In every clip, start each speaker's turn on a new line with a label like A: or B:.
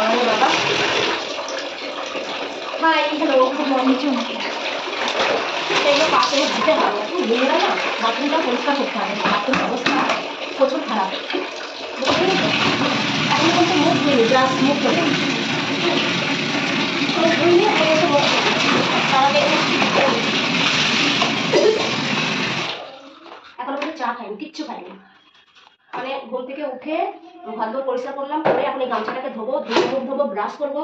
A: সরানো বাবা। Hi, hello, good morning. এগুলো বাথরুমে দিতে হবে, এখন মেয়েরা না বাথরুমটা পরিষ্কার করতে হবে, বাথরুমের অবস্থা প্রচুর খারাপ। এখন কিন্তু মুখ ধুইনি, জাস্ট মুখ ধুয়ে ধুইনি, তার আগে এখন কিন্তু চা খাইনি, কিচ্ছু খাইনি। মানে ঘুম থেকে উঠে ঘর দোর পরিষ্কার করলাম, করে এখন এই গামছাটাকে ধোবো, ধুয়ে মুখ ধোবো, ব্রাশ করবো।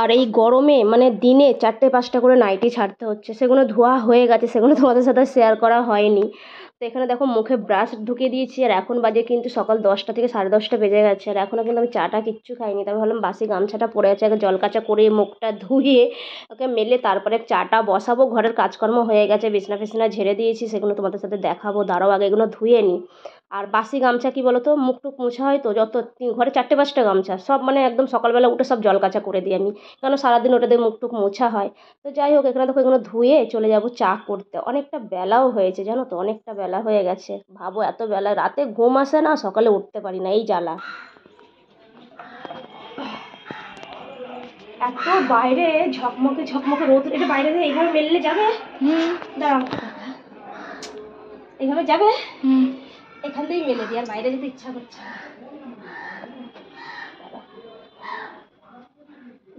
A: আর এই গরমে মানে দিনে 4-5টা করে নাইটি ছাড়তে হচ্ছে, সেগুলো ধোয়া হয়ে গেছে, সেগুলো তোমাদের সাথে শেয়ার করা হয়নি। তো এখানে দেখো মুখে ব্রাশ ঢুকিয়ে দিয়েছি, আর এখন বাজে কিন্তু সকাল 10টা থেকে 10:30 বেজে গেছে, আর এখনও কিন্তু আমি চাটা কিচ্ছু খাইনি। তবে ভাবলাম বাসি গামছাটা পরে আছে, আগে জল কাচা করে মুখটা ধুয়ে ওকে মেলে তারপরে চাটা বসাবো। ঘরের কাজকর্ম হয়ে গেছে, বিছনা ফিছনা ঝেড়ে দিয়েছি, সেগুলো তোমাদের সাথে দেখাবো। দাঁড়াও আগে এগুলো ধুয়ে নিই। আর বাসি গামছা কি বলো তো, মুখ টুক মোছা হয় তো, যত ঘরে 4-5টা গামছা সব মানে একদম সকালবেলা উঠে সব জল কাচা করে দিই আমি, কেন সারাদিন ওটা দিয়ে মুখ টুক মোছা হয়। তো যাই হোক, এখানে দেখো এগুলো ধুয়ে চলে যাব চা করতে। অনেকটা বেলাও হয়েছে জানো তো, অনেকটা বেলা হয়ে গেছে। ভাবো এত বেলা, রাতে ঘুম আসে না, সকালে উঠতে পারি না, এই জ্বালা। এত বাইরে ঝকমকে ঝকমকে রোদ, এটা বাইরে দিয়ে এইভাবে মেললে যাবে? দাঁড়াও, এইভাবে যাবে? এখান থেকেই মেলে দিই, আর বাইরে যেতে ইচ্ছা করছে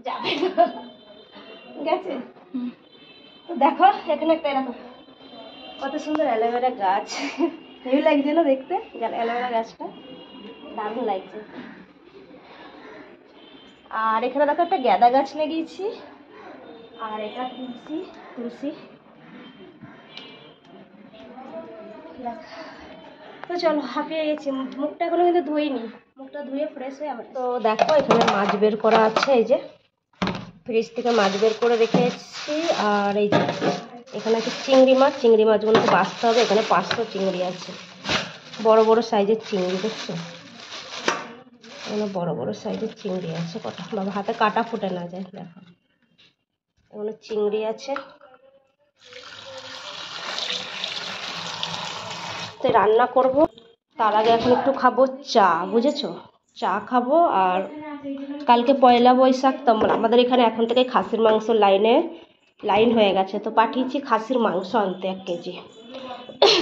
A: যাবে গেছে। তো দেখো এখানে একটা এরকম কত সুন্দর অ্যালোভেরা গাছ, হেভি লাগছে না দেখতে? অ্যালোভেরা গাছটা দারুণ লাগছে। আর এখানে দেখো একটা গাঁদা গাছ লাগিয়েছি, আর এটা তুলসী। তো চলো, হাঁপিয়ে গেছি, মুখটা এখনো কিন্তু ধুইনি, মুখটা ধুয়ে ফ্রেশ হয়ে আবার। তো দেখো এখানে মাছ বের করা আছে, এই যে ফ্রিজ থেকে মাছ বের করে রেখে এসেছি। আর এই যে এখানে আছে চিংড়ি মাছ, চিংড়ি মাছগুলোকে বাছতে হবে। এখানে 500 চিংড়ি আছে, বড় বড় সাইজের চিংড়ি, দেখছো? এখানে বড় বড় সাইজের চিংড়ি আছে কটা, বাবা হাতে কাটা ফুটে না যায়। দেখো এখানে চিংড়ি আছে। তো রান্না করব, তার আগে এখন একটু খাবো চা, বুঝেছো? চা খাবো। আর কালকে পয়লা বৈশাখ, তো আমাদের এখানে এখন থেকে খাসির মাংস লাইন হয়ে গেছে, তো পাঠিয়েছি খাসির মাংস আনতে 1 কেজি।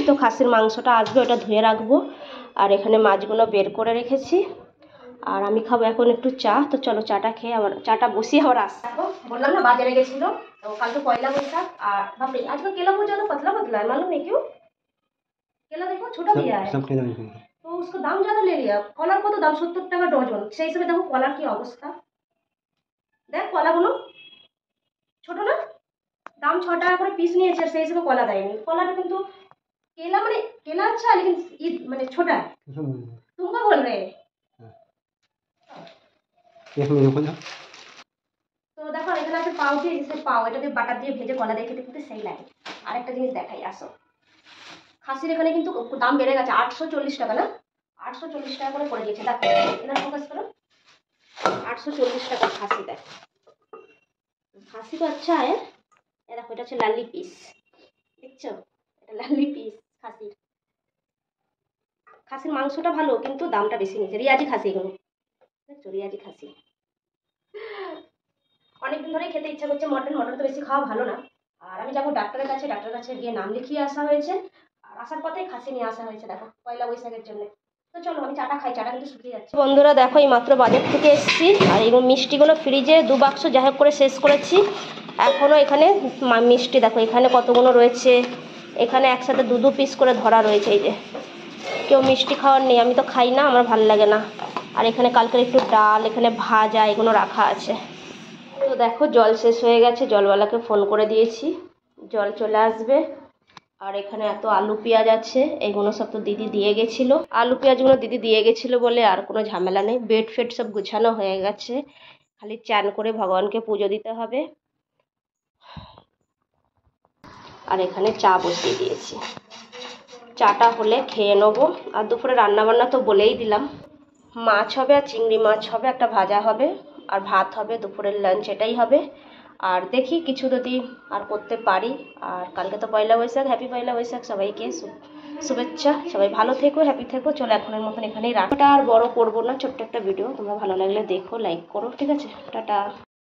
A: তো খাসির মাংসটা আসবে, ওটা ধুয়ে রাখবো। আর এখানে মাছগুলো বের করে রেখেছি। আর আমি খাবো এখন একটু চা। তো চলো চাটা খেয়ে আবার, চাটা বসিয়ে আবার আসবো। বললাম না বাজারে গেছিল, তো কালকে পয়লা বৈশাখ। আর বাপরে আজকাল কেলা बहुत ज़्यादा पतला पतला है, मालूम नहीं क्यों? केला देखो छोटा दिया है, तो उसका दाम ज़्यादा ले लिया। কলার কত দাম? 70 টাকা ডজন। সেই হিসেবে দেখো কলার কি অবস্থা, দেখ কলাগুলো ছোট না, দাম 6 টাকা করে পিস নিয়েছে, সেই হিসেবে কলা দেয়নি। কলাটা কিন্তু केला মানে केला अच्छा है, लेकिन ईद মানে छोटा है। तुमको बोल रहे हैं। তো দেখো এখানে আছে পাউ দিয়ে, পাউ এটা দিয়ে বাটার দিয়ে ভেজে কলা দিয়ে খেতে কিন্তু সেই লাগে। আর একটা জিনিস দেখাই, আসো। খাসির এখানে কিন্তু দাম বেড়ে গেছে, 840 টাকা না, 840 টাকা করে পড়ে গেছে। দেখো এখানে ফোকাস করো, 840 টাকা খাসি। দেখ খাসি তো আচ্ছা है। দেখো এটা হচ্ছে লালি পিস, দেখছো? এটা লালি পিস খাসির। খাসির মাংসটা ভালো, কিন্তু দামটা বেশি নিয়েছে। রিয়াজি খাসি এগুলো, দেখছো? রিয়াজি খাসি। অনেকদিন ধরেই খেতে ইচ্ছা করছে মটন, মটন তো বেশি খাওয়া ভালো না। আর আমি যাবো ডাক্তারের কাছে গিয়ে নাম লিখিয়ে আসা হয়েছে। আর আসার পথেই খাসি নিয়ে আসা হয়েছে, দেখো পয়লা বৈশাখের জন্য। তো চলো আমি চাটা খাই, চাটা কিন্তু শুকিয়ে যাচ্ছে। বন্ধুরা দেখো এই মাত্র বাজার থেকে এসেছি, আর এই মিষ্টিগুলো ফ্রিজে 2 বাক্স যাই হোক করে শেষ করেছি। এখনও এখানে মিষ্টি দেখো এখানে কতগুলো রয়েছে, এখানে একসাথে 2 পিস করে ধরা রয়েছে। এই যে কেউ মিষ্টি খাওয়ার নেই, আমি তো খাই না, আমার ভালো লাগে না। আর এখানে কালকের একটু ডাল, এখানে ভাজা, এগুলো রাখা আছে। তো দেখো জল শেষ হয়ে গেছে, জলওয়ালাকে ফোন করে দিয়েছি, জল চলে আসবে। আর এখানে এত আলু পেঁয়াজ আছে, এগুলো সব তো দিদি দিয়ে গেছিলো। আলু পেঁয়াজগুলো দিদি দিয়ে গেছিলো বলে আর কোনো ঝামেলা নেই। বেড ফেড সব গুছানো হয়ে গেছে, খালি চান করে ভগবানকে পুজো দিতে হবে। আর এখানে চা বসিয়ে দিয়েছি, চাটা হলে খেয়ে নেবো। আর দুপুরে রান্নাবান্না তো বলেই দিলাম, মাছ হবে আর চিংড়ি মাছ হবে, একটা ভাজা হবে আর ভাত হবে, দুপুরের লাঞ্চ এটাই হবে। আর দেখি কিছু যদি আর করতে পারি। আর কালকে তো পয়লা বৈশাখ, হ্যাপি পয়লা বৈশাখ সবাইকে। শুভেচ্ছা, সবাই ভালো থেকো, হ্যাপি থেকো। চলো এখনের মতন এখানেই রাখটা আর বড় করবো না, ছোট্ট একটা ভিডিও। তোমরা ভালো লাগলে দেখো, লাইক করো, ঠিক আছে? টাটা।